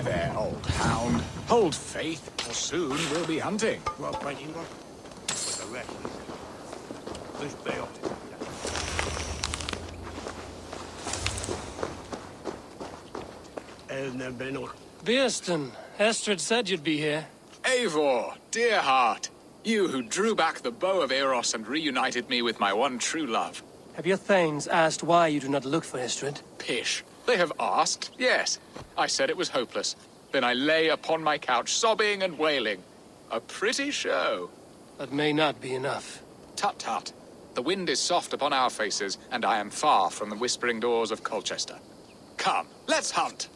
There, old hound. Hold faith, or soon we'll be hunting. Well, Eivor, with the rest Let's bail. Beerston, Estrid said you'd be here. Eivor, dear heart. You who drew back the bow of Eros and reunited me with my one true love. Have your thanes asked why you do not look for Estrid? Pish. They have asked, yes. I said it was hopeless. Then I lay upon my couch, sobbing and wailing. A pretty show. That may not be enough. Tut-tut. The wind is soft upon our faces, and I am far from the whispering doors of Colchester. Come, let's hunt!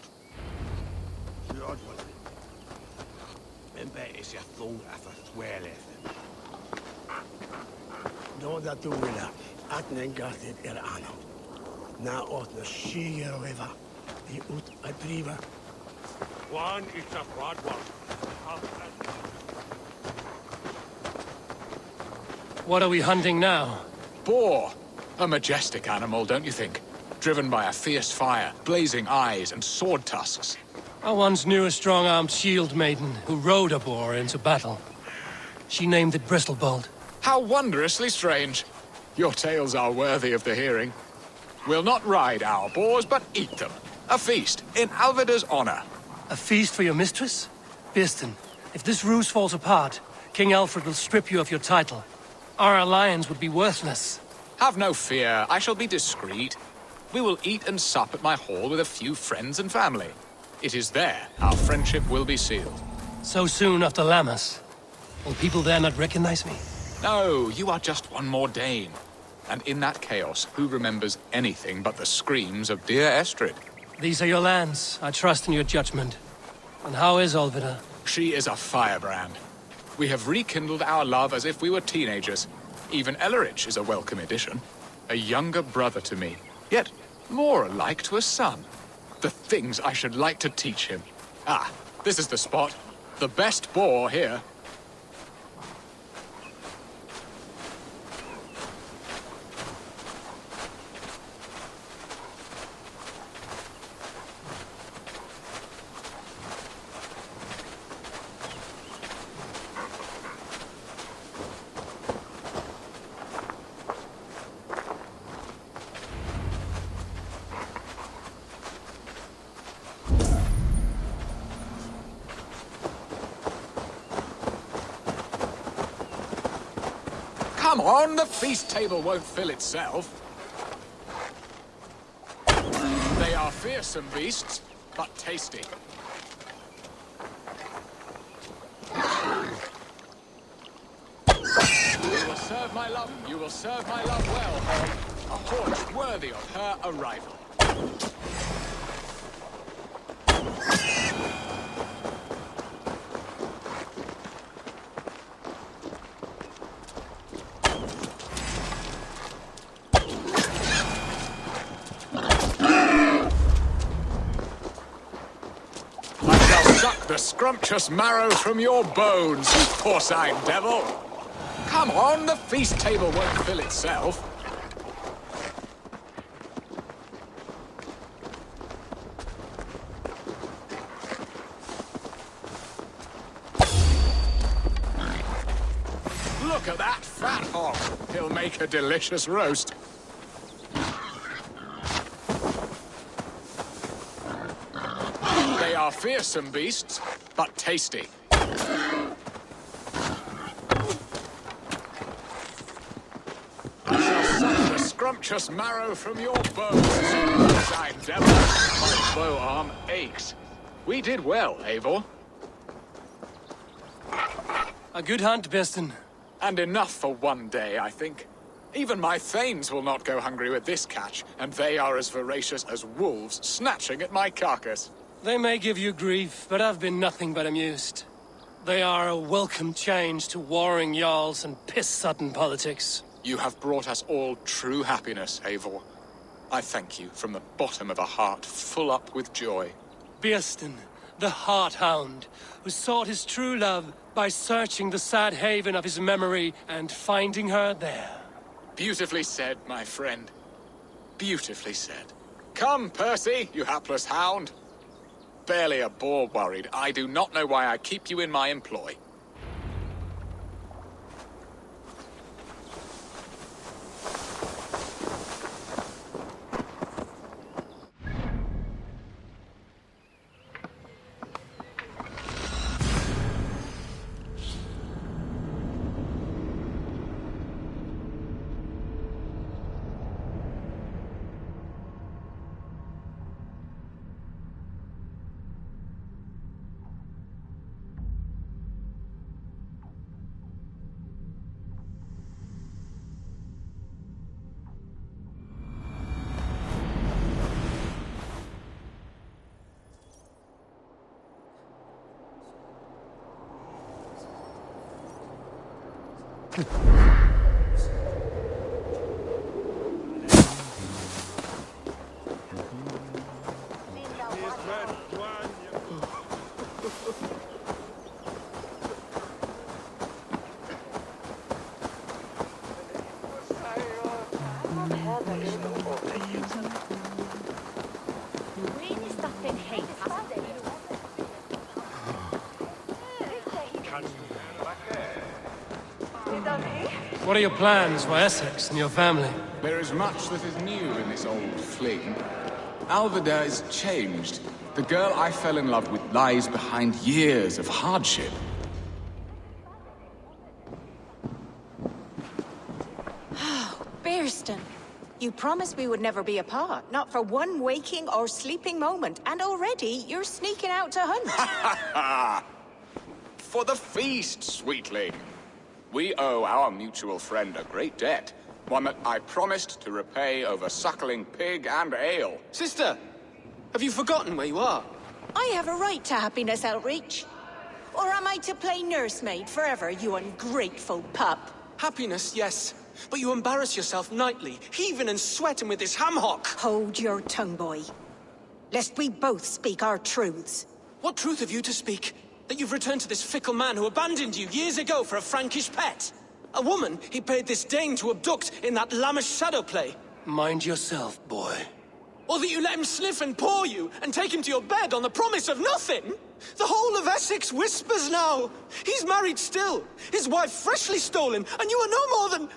One is a broad one. What are we hunting now? Boar. A majestic animal, don't you think? Driven by a fierce fire, blazing eyes, and sword tusks. I once knew a strong-armed shield maiden who rode a boar into battle. She named it Bristlebolt. How wondrously strange. Your tales are worthy of the hearing. We'll not ride our boars, but eat them. A feast, in Alvida's honor. A feast for your mistress? Beerston, if this ruse falls apart, King Alfred will strip you of your title. Our alliance would be worthless. Have no fear, I shall be discreet. We will eat and sup at my hall with a few friends and family. It is there our friendship will be sealed. So soon after Lammas? Will people there not recognize me? No, you are just one more Dane. And in that chaos, who remembers anything but the screams of dear Estrid? These are your lands. I trust in your judgment. And how is Olvida? She is a firebrand. We have rekindled our love as if we were teenagers. Even Ellerich is a welcome addition. A younger brother to me, yet more alike to a son. The things I should like to teach him. Ah, this is the spot. The best boar here. Come on, the feast table won't fill itself. They are fearsome beasts, but tasty. You will serve my love. You will serve my love well, Hall. A haunch worthy of her arrival. The scrumptious marrow from your bones, you porcine devil! Come on, the feast table won't fill itself. Look at that fat hog. He'll make a delicious roast. They are fearsome beasts, but tasty. I shall suck the scrumptious marrow from your bones. I devil, my bow arm aches. We did well, Eivor. A good hunt, Piston. And enough for one day, I think. Even my thanes will not go hungry with this catch, and they are as voracious as wolves snatching at my carcass. They may give you grief, but I've been nothing but amused. They are a welcome change to warring jarls and piss-sudden politics. You have brought us all true happiness, Eivor. I thank you from the bottom of a heart full up with joy. Piston, the Heart Hound, who sought his true love by searching the sad haven of his memory and finding her there. Beautifully said, my friend. Beautifully said. Come, Percy, you hapless hound. Barely a boar worried. I do not know why I keep you in my employ. What are your plans for Essex and your family? There is much that is new in this old fling. Alvida is changed. The girl I fell in love with lies behind years of hardship. Bearston, you promised we would never be apart, not for one waking or sleeping moment, and already you're sneaking out to hunt. For the feast, sweetling. We owe our mutual friend a great debt, one that I promised to repay over suckling pig and ale. Sister, have you forgotten where you are? I have a right to happiness, Outreach. Or am I to play nursemaid forever, you ungrateful pup? Happiness, yes. But you embarrass yourself nightly, heaving and sweating with this ham-hock. Hold your tongue, boy. Lest we both speak our truths. What truth have you to speak? That you've returned to this fickle man who abandoned you years ago for a Frankish pet? A woman he paid this Dane to abduct in that lammish shadow play? Mind yourself, boy. Or that you let him sniff and paw you and take him to your bed on the promise of nothing? The whole of Essex whispers now. He's married still, his wife freshly stolen, and you are no more than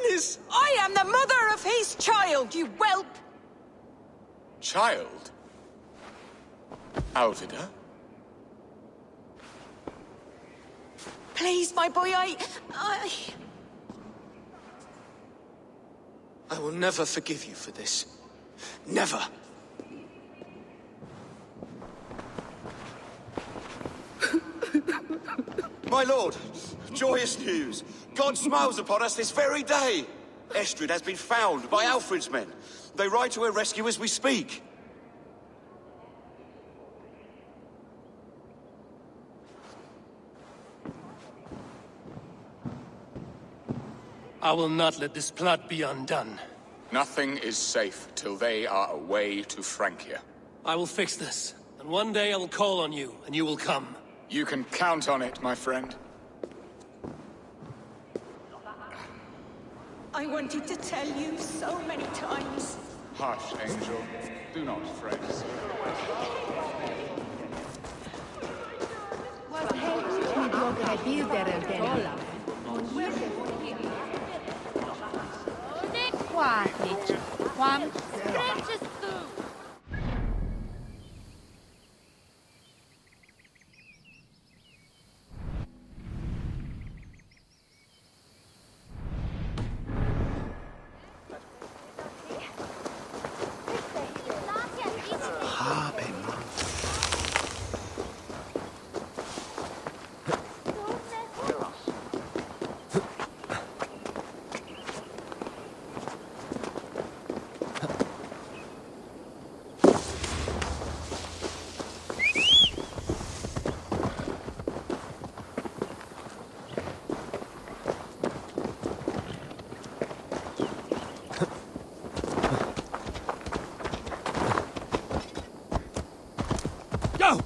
his... I am the mother of his child, you whelp! Child? Alvida? Please, my boy, I will never forgive you for this. Never. My lord, joyous news. God smiles upon us this very day. Estrid has been found by Alfred's men. They ride to her rescue as we speak. I will not let this plot be undone. Nothing is safe till they are away to Francia. I will fix this, and one day I will call on you, and you will come. You can count on it, my friend. I wanted to tell you so many times. Hush, Angel. Do not fret. Хватит. Вам зачастую. Go!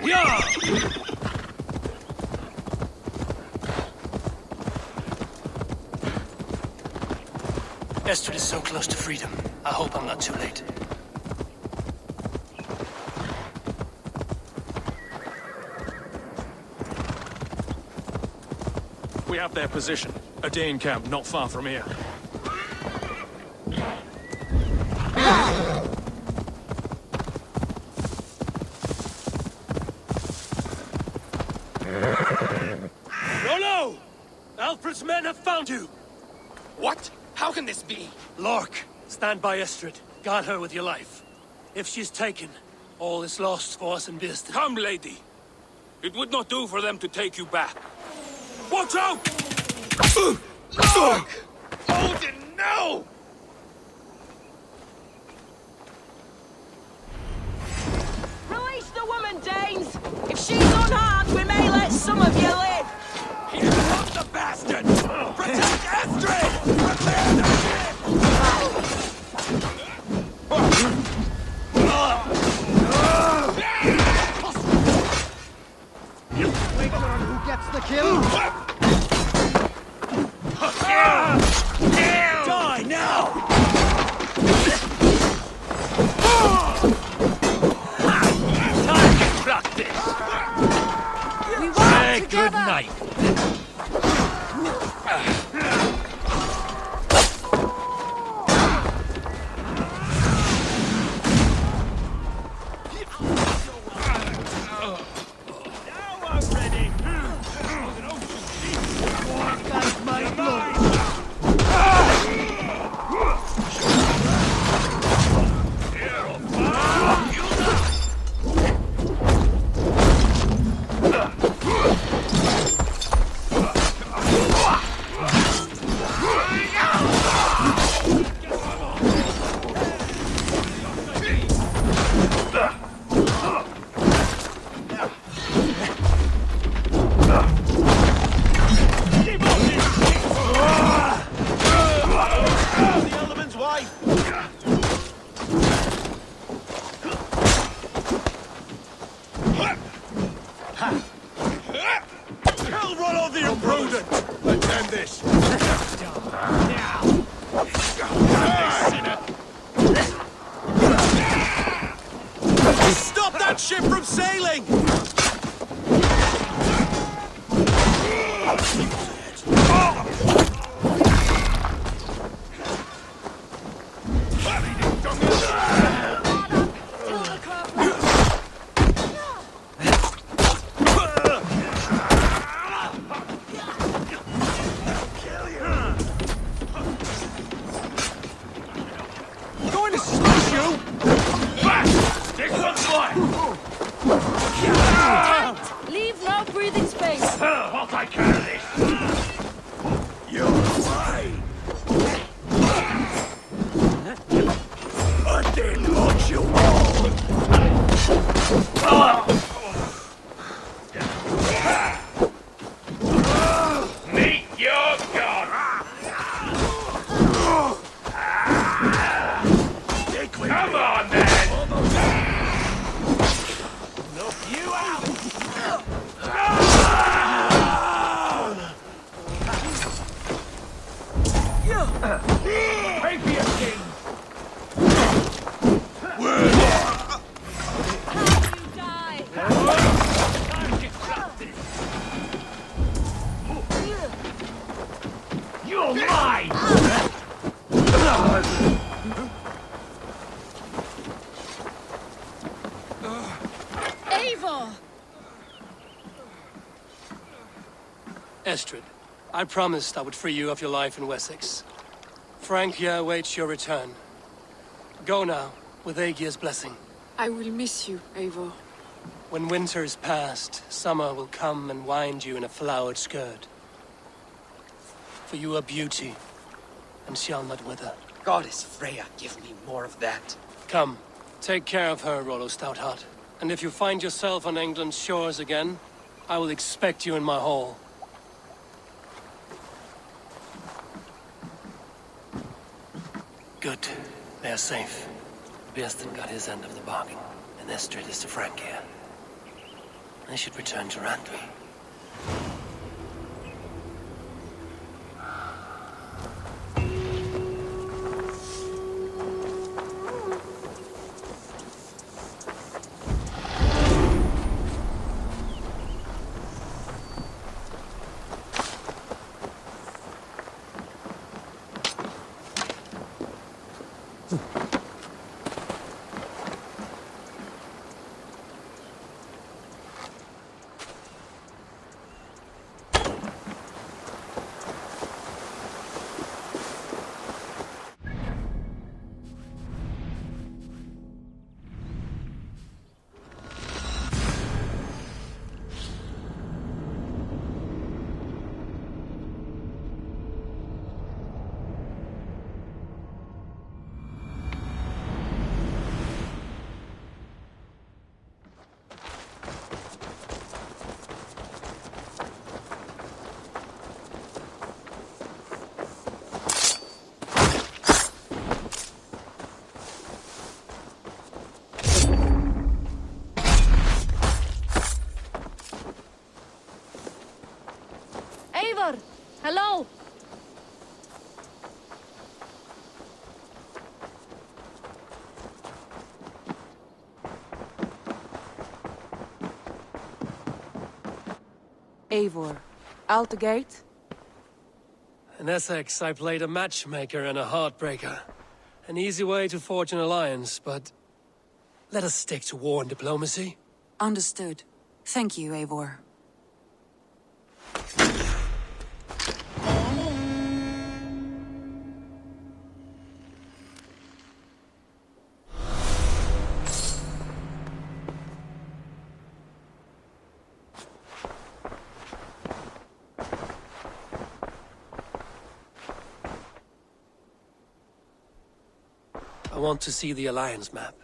Yeah! Estrid is so close to freedom. I hope I'm not too late. We have their position. A Dane camp not far from here. Rollo! Alfred's men have found you! What? How can this be? Lork, stand by Estrid. Guard her with your life. If she's taken, all is lost for us in Birsten. Come, lady. It would not do for them to take you back. Watch out! Look! Odin, no! Release the woman, Danes! If she's unharmed, we may let some of you live! Here comes the bastard! Protect Astrid! Prepare the ship! Who gets the kill? Die now! Time to practice! We work Say together! good night. Kill Rollo the Imprudent! Attend this! Stop that ship from sailing! Kill you! all mine! Eivor! Estrid, I promised I would free you of your life in Wessex. Frank here awaits your return. Go now, with Aegir's blessing. I will miss you, Eivor. When winter is past, summer will come and wind you in a flowered skirt. For you are beauty, and shall not wither. Goddess Freya, give me more of that. Come, take care of her, Rollo Stoutheart. And if you find yourself on England's shores again, I will expect you in my hall. Good. They are safe. Birsten got his end of the bargain, and Estrid is to Frank here. They should return to Randvi. Eivor! Hello! Eivor, out the gate? In Essex, I played a matchmaker and a heartbreaker. An easy way to forge an alliance, but let us stick to war and diplomacy. Understood. Thank you, Eivor. I want to see the alliance map.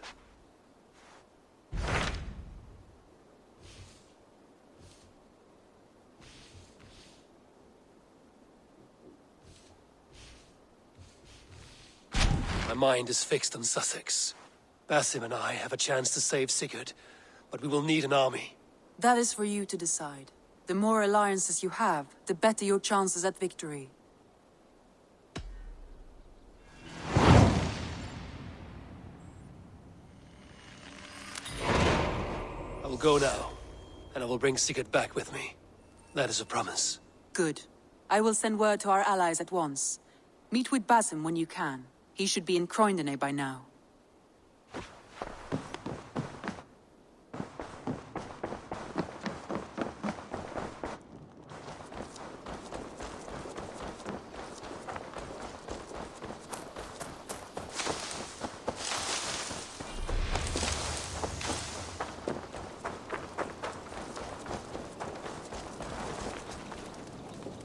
My mind is fixed on Sussex. Basim and I have a chance to save Sigurd, but we will need an army. That is for you to decide. The more alliances you have, the better your chances at victory. I will go now, and I will bring Sigurd back with me. That is a promise. Good. I will send word to our allies at once. Meet with Basim when you can. He should be in Croydon by now.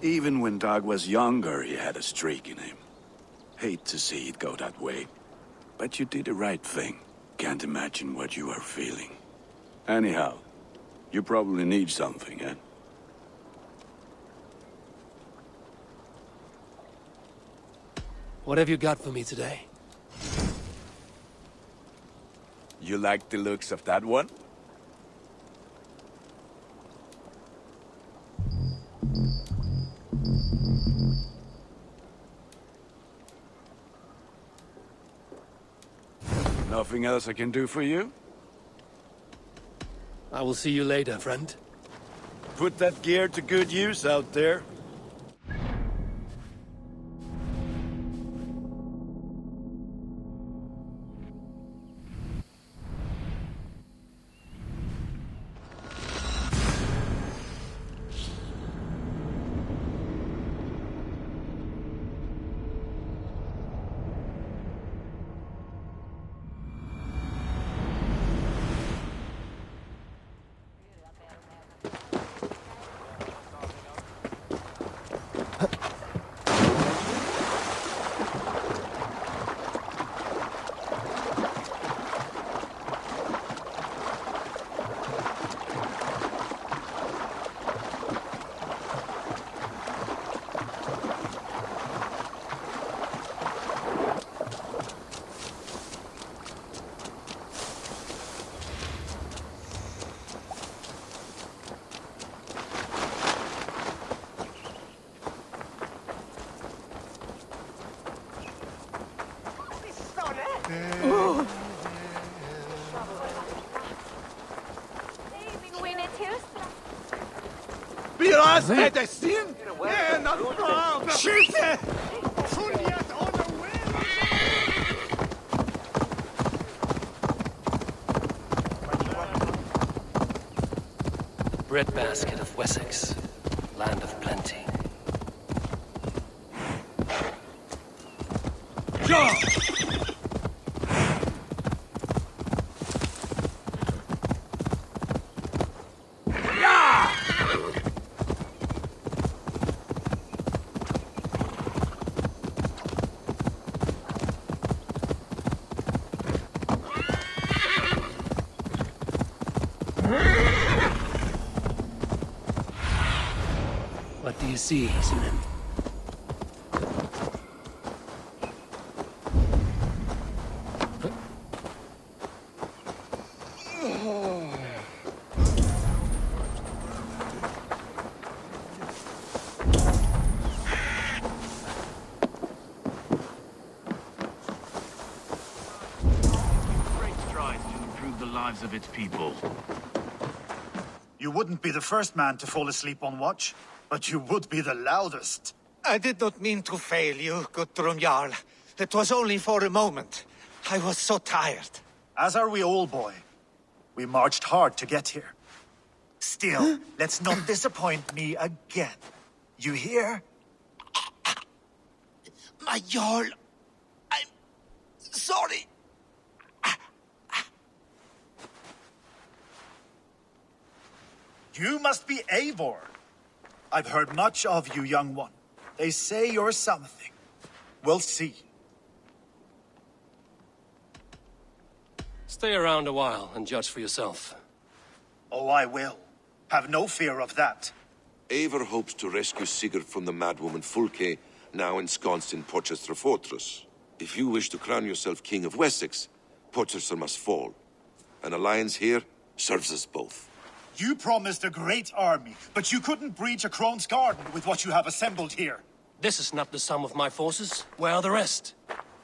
Even when Dag was younger, he had a streak in him. Hate to see it go that way. But you did the right thing. Can't imagine what you are feeling. Anyhow, you probably need something, eh? What have you got for me today? You like the looks of that one? Nothing else I can do for you? I will see you later, friend. Put that gear to good use out there. Was Medicine? Yeah, not wrong. Schütte! Juliet on the Breadbasket of Wessex, land of plenty. What do you see, Sunan? great strides to improve the lives of its people. You wouldn't be the first man to fall asleep on watch, but you would be the loudest. I did not mean to fail you, Guthrum Jarl. It was only for a moment. I was so tired. As are we all, boy. We marched hard to get here. Still, let's not disappoint me again. You hear? My Jarl, I'm sorry. You must be Eivor. I've heard much of you, young one. They say you're something. We'll see. Stay around a while and judge for yourself. Oh, I will. Have no fear of that. Eivor hopes to rescue Sigurd from the madwoman Fulke, now ensconced in Porchester Fortress. If you wish to crown yourself King of Wessex, Porchester must fall. An alliance here serves us both. You promised a great army, but you couldn't breach a Crone's garden with what you have assembled here. This is not the sum of my forces. Where are the rest?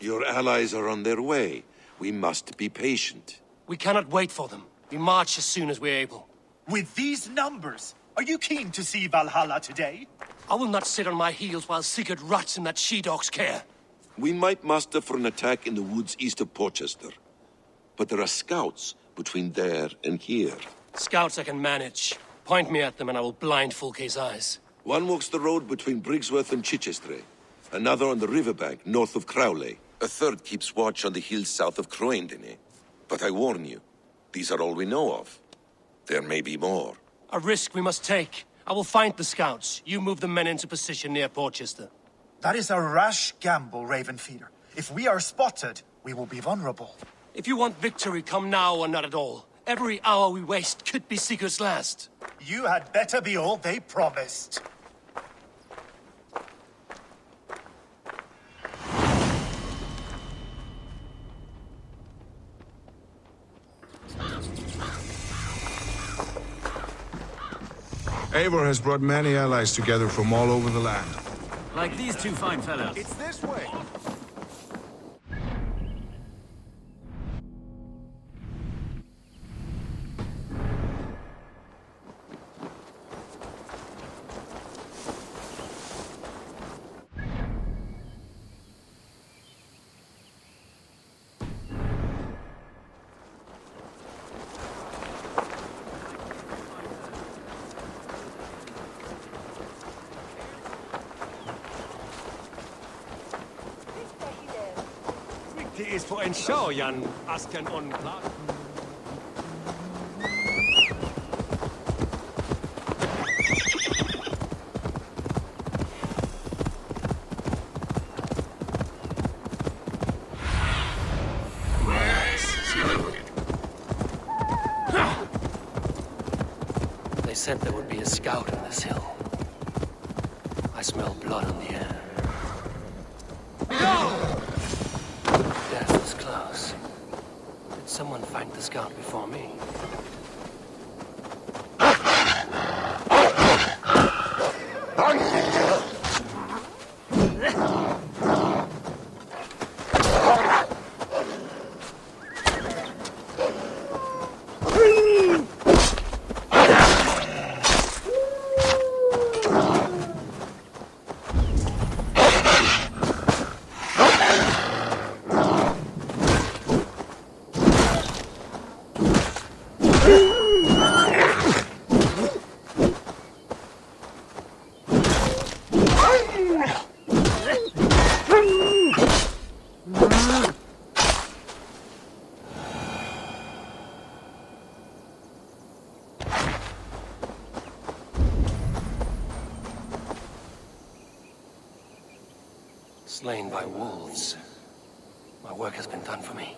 Your allies are on their way. We must be patient. We cannot wait for them. We march as soon as we're able. With these numbers, are you keen to see Valhalla today? I will not sit on my heels while Sigurd rots in that she-dog's care. We might muster for an attack in the woods east of Porchester. But there are scouts between there and here. Scouts I can manage. Point me at them and I will blind Fulke's eyes. One walks the road between Briggsworth and Chichester. Another on the riverbank north of Crowley. A third keeps watch on the hills south of Croendene. But I warn you, these are all we know of. There may be more. A risk we must take. I will find the scouts. You move the men into position near Porchester. That is a rash gamble, Ravenfeeder. If we are spotted, we will be vulnerable. If you want victory, come now or not at all. Every hour we waste could be Sigurd's last. You had better be all they promised. Eivor has brought many allies together from all over the land. Like these two fine fellows. It's this way. Det is for en show, Jan. Asken on Clark. They said there would be a scout on this hill. I smell blood on the air. Death was close. Did someone find the scout before me? Slain by wolves. My work has been done for me.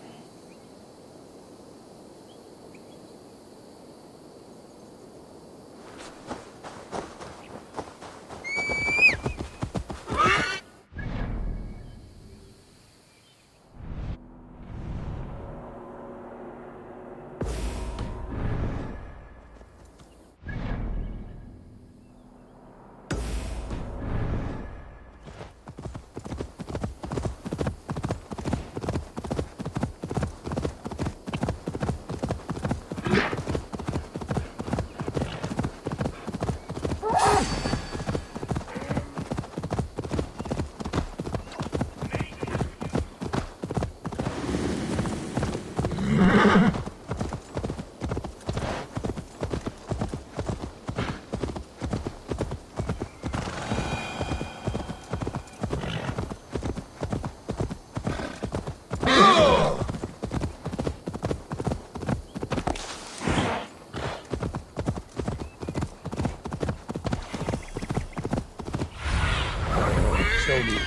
Show me.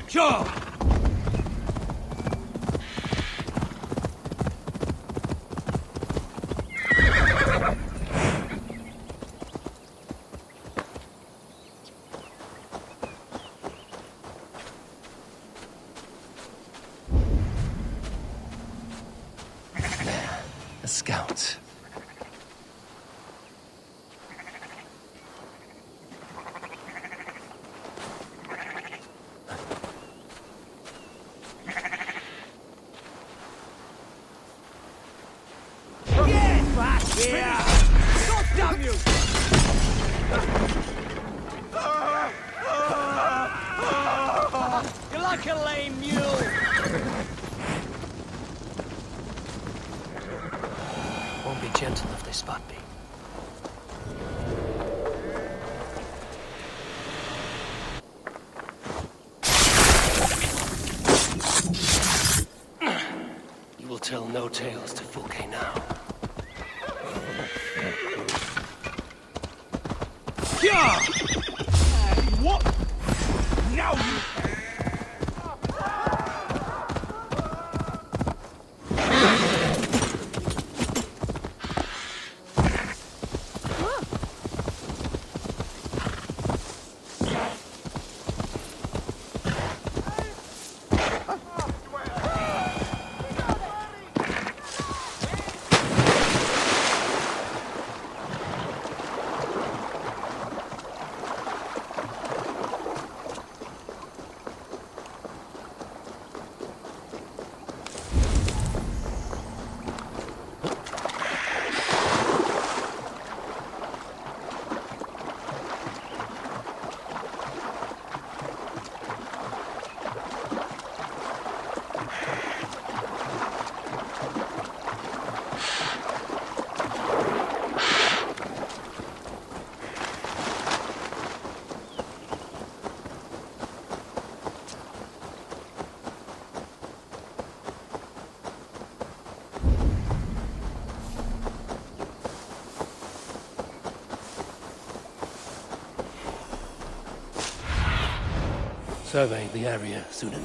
Sure! A scout. You're like a lame mule! Won't be gentle if they spot me. You will tell no tales to Fulke now. Yeah! What? Now you... Survey the area, Sunan.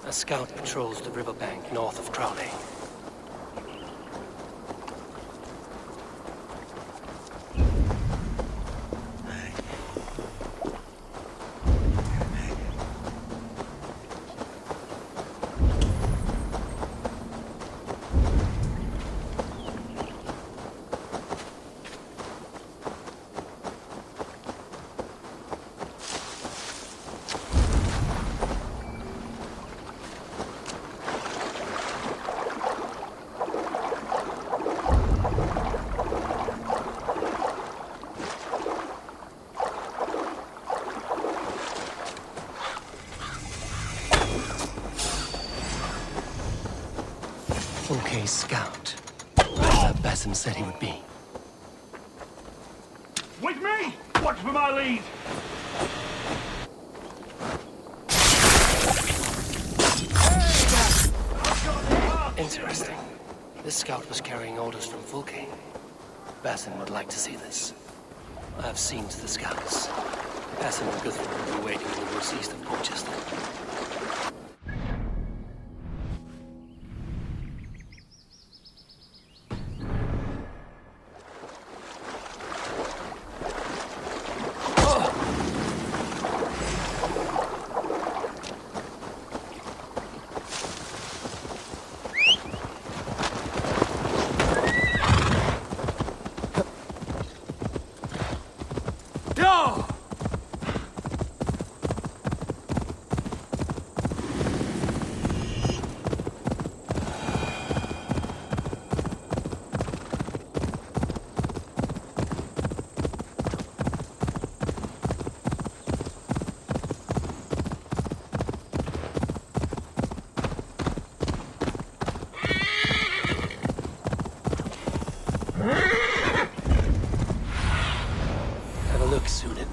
A scout patrols the riverbank north of Crowley. Fulke's scout. Where Basim said he would be. With me! Watch for my lead! Interesting. This scout was carrying orders from Fulke. Basin would like to see this. I have seen to the scouts. Basin and Guthrum will be waiting in the woods east of Portchester. Have a look, Sunan.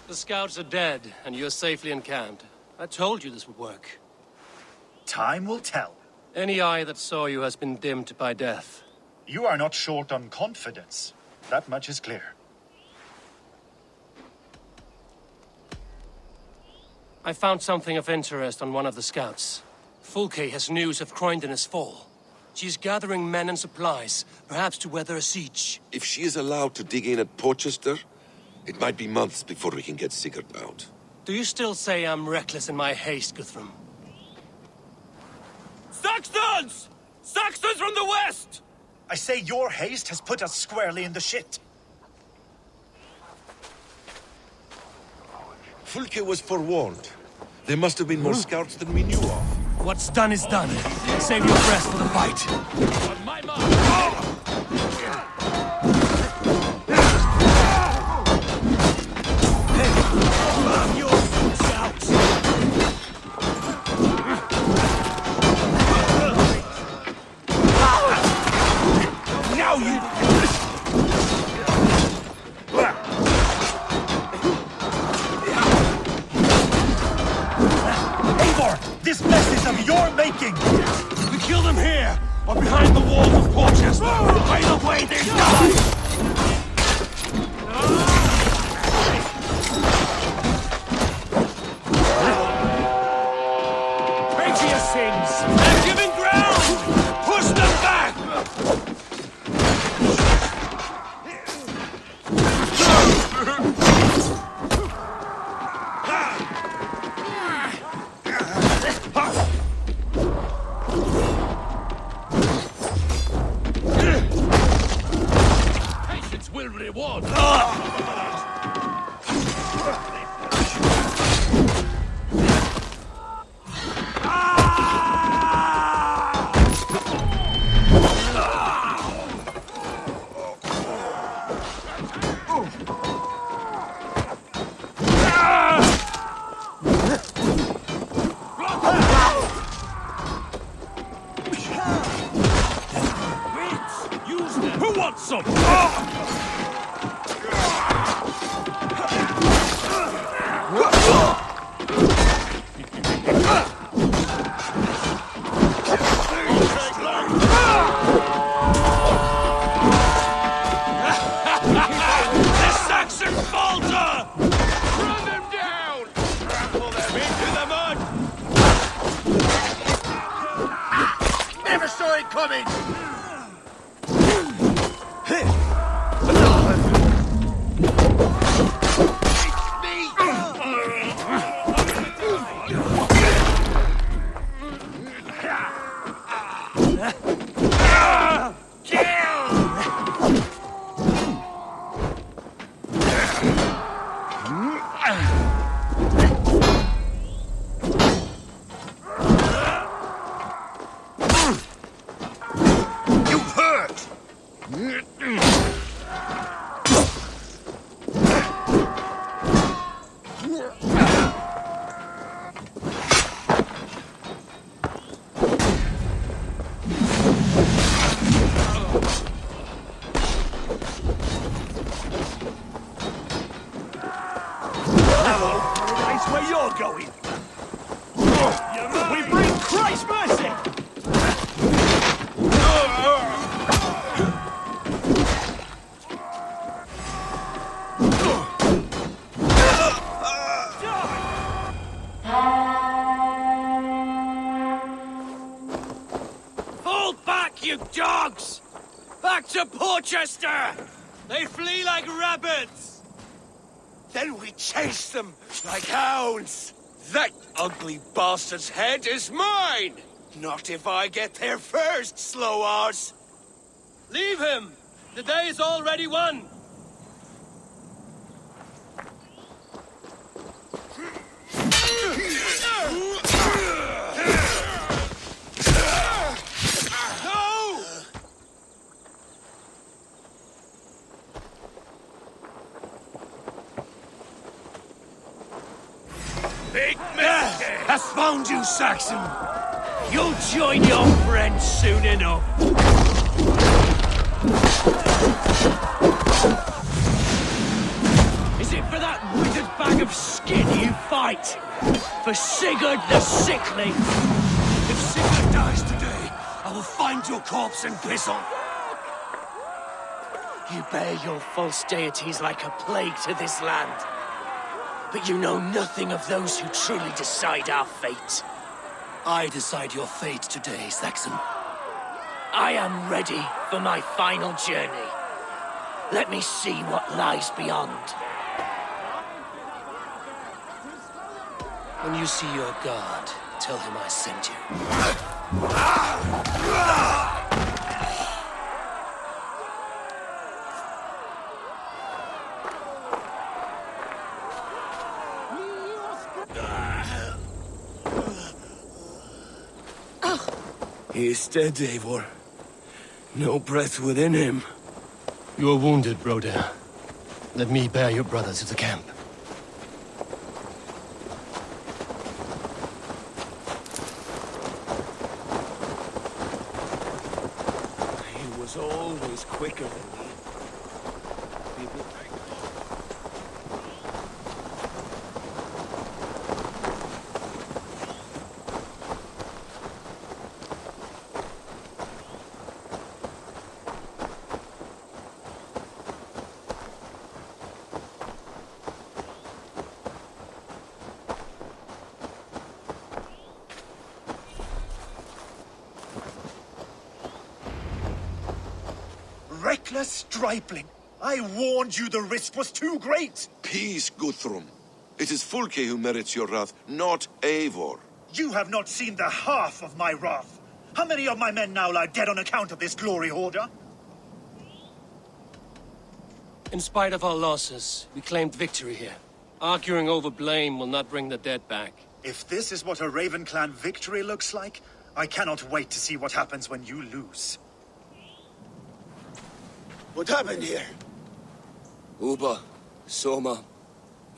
The scouts are dead, and you're safely encamped. I told you this would work. Time will tell. Any eye that saw you has been dimmed by death. You are not short on confidence. That much is clear. I found something of interest on one of the scouts. Fulke has news of Croydon's fall. She's gathering men and supplies, perhaps to weather a siege. If she is allowed to dig in at Portchester, it might be months before we can get Sigurd out. Do you still say I'm reckless in my haste, Guthrum? Saxons! Saxons from the west! I say your haste has put us squarely in the shit. Fulke was forewarned. There must have been more scouts than we knew of. What's done is done. Save your breath for the fight. On my mark! Now you... Eivor! This mess is of your making! We kill them here, or behind the walls of Portchester. Either way, they die! They're giving ground! Push them back! Patience will reward. Who wants some? The Saxon falter! Run them down! Trample them into the mud! Never saw it coming! You hurt! Back, you dogs! Back to Porchester! They flee like rabbits! Then we chase them like hounds! That ugly bastard's head is mine! Not if I get there first, slow-arse! Leave him! The day is already won! Big mistake! Has found you, Saxon! You'll join your friends soon enough! Is it for that withered bag of skin you fight? For Sigurd the Sickly? If Sigurd dies today, I will find your corpse and piss on. You bear your false deities like a plague to this land. But you know nothing of those who truly decide our fate. I decide your fate today, Saxon. I am ready for my final journey. Let me see what lies beyond. When you see your guard, tell him I sent you. He is dead, Eivor. No breath within him. You are wounded, Broder. Let me bear your brother to the camp. He was always quicker than me. Reckless stripling! I warned you the risk was too great! Peace, Guthrum. It is Fulke who merits your wrath, not Eivor. You have not seen the half of my wrath. How many of my men now lie dead on account of this glory hoarder? In spite of our losses, we claimed victory here. Arguing over blame will not bring the dead back. If this is what a Raven Clan victory looks like, I cannot wait to see what happens when you lose. What happened here? Uba, Soma,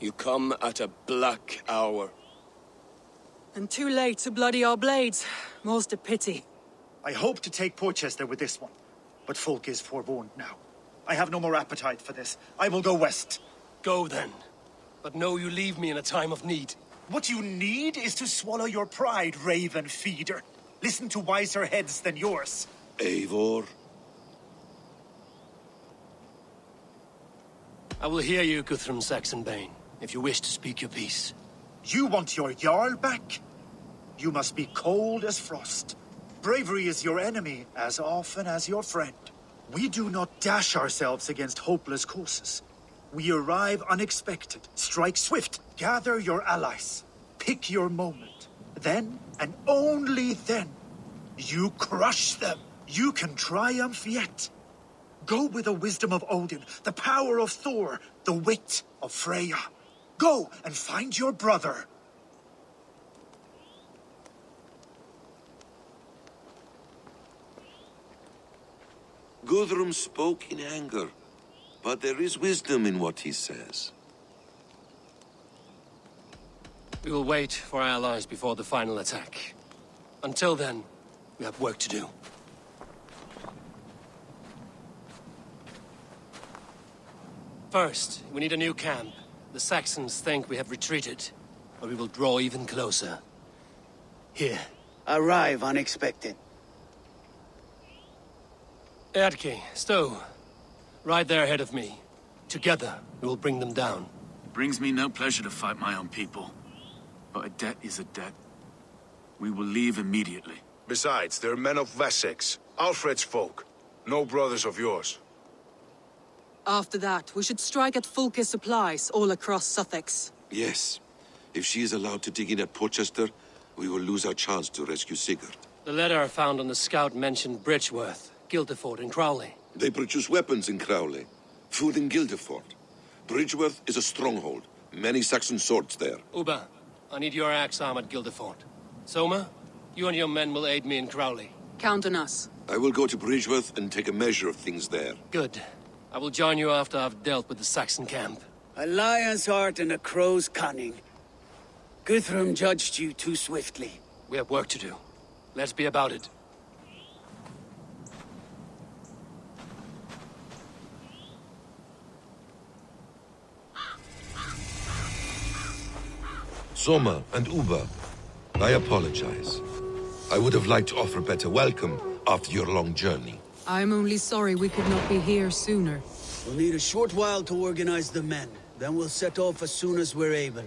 you come at a black hour. And too late to bloody our blades. Most a pity. I hope to take Porchester with this one, but Folk is forewarned now. I have no more appetite for this. I will go west. Go then. But know you leave me in a time of need. What you need is to swallow your pride, Raven Feeder. Listen to wiser heads than yours. Eivor? I will hear you, Guthrum Saxonbane, if you wish to speak your piece. You want your Jarl back? You must be cold as frost. Bravery is your enemy as often as your friend. We do not dash ourselves against hopeless courses. We arrive unexpected, strike swift, gather your allies, pick your moment. Then, and only then, you crush them. You can triumph yet. Go with the wisdom of Odin, the power of Thor, the wit of Freya. Go and find your brother. Guthrum spoke in anger, but there is wisdom in what he says. We will wait for our allies before the final attack. Until then, we have work to do. First, we need a new camp. The Saxons think we have retreated, but we will draw even closer. Here. Arrive unexpected. Eadke, Stowe. Right there ahead of me. Together, we will bring them down. It brings me no pleasure to fight my own people. But a debt is a debt. We will leave immediately. Besides, they're men of Wessex. Alfred's folk. No brothers of yours. After that, we should strike at Fulke supplies all across Sussex. Yes. If she is allowed to dig in at Portchester, we will lose our chance to rescue Sigurd. The letter found on the scout mentioned Bridgeworth, Guildeford, and Crowley. They produce weapons in Crowley, food in Guildeford. Bridgeworth is a stronghold. Many Saxon swords there. Uba, I need your axe arm at Guildeford. Soma, you and your men will aid me in Crowley. Count on us. I will go to Bridgeworth and take a measure of things there. Good. I will join you after I've dealt with the Saxon camp. A lion's heart and a crow's cunning. Guthrum judged you too swiftly. We have work to do. Let's be about it. Soma and Uba, I apologize. I would have liked to offer a better welcome after your long journey. I'm only sorry we could not be here sooner. We'll need a short while to organize the men. Then we'll set off as soon as we're able.